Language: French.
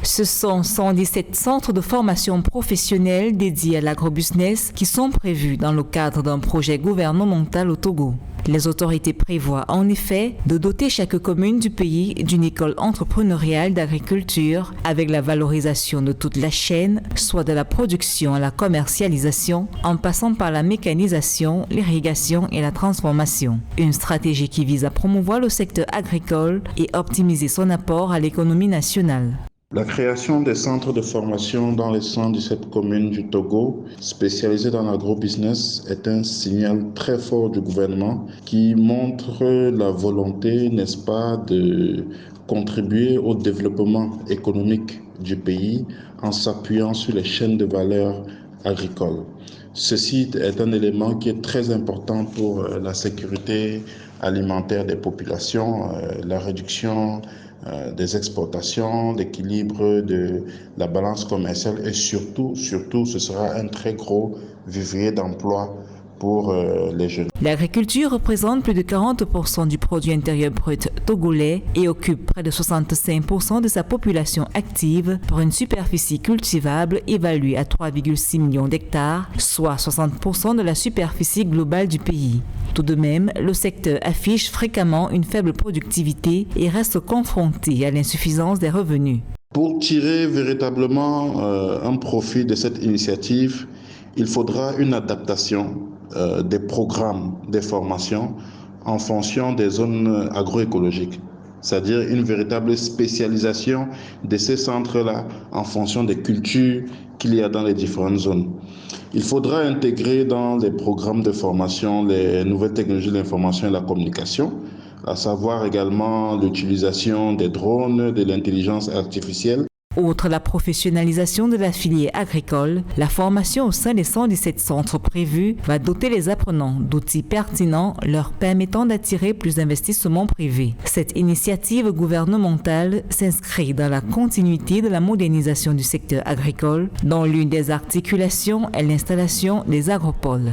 Ce sont 117 centres de formation professionnelle dédiés à l'agrobusiness qui sont prévus dans le cadre d'un projet gouvernemental au Togo. Les autorités prévoient en effet de doter chaque commune du pays d'une école entrepreneuriale d'agriculture avec la valorisation de toute la chaîne, soit de la production à la commercialisation, en passant par la mécanisation, l'irrigation et la transformation. Une stratégie qui vise à promouvoir le secteur agricole et optimiser son apport à l'économie nationale. La création des centres de formation dans les 117 communes du Togo, spécialisés dans l'agrobusiness, est un signal très fort du gouvernement qui montre la volonté, n'est-ce pas, de contribuer au développement économique du pays en s'appuyant sur les chaînes de valeur agricoles. Ceci est un élément qui est très important pour la sécurité alimentaire des populations, la réduction des exportations, l'équilibre de la balance commerciale et surtout, ce sera un très gros vivier d'emploi pour les jeunes. L'agriculture représente plus de 40% du produit intérieur brut togolais et occupe près de 65% de sa population active pour une superficie cultivable évaluée à 3,6 millions d'hectares, soit 60% de la superficie globale du pays. Tout de même, le secteur affiche fréquemment une faible productivité et reste confronté à l'insuffisance des revenus. Pour tirer véritablement un profit de cette initiative, il faudra une adaptation des programmes, des formations en fonction des zones agroécologiques, c'est-à-dire une véritable spécialisation de ces centres-là en fonction des cultures qu'il y a dans les différentes zones. Il faudra intégrer dans les programmes de formation les nouvelles technologies de l'information et de la communication, à savoir également l'utilisation des drones, de l'intelligence artificielle. Outre la professionnalisation de la filière agricole, la formation au sein des 117 centres prévus va doter les apprenants d'outils pertinents leur permettant d'attirer plus d'investissements privés. Cette initiative gouvernementale s'inscrit dans la continuité de la modernisation du secteur agricole, dont l'une des articulations est l'installation des agropoles.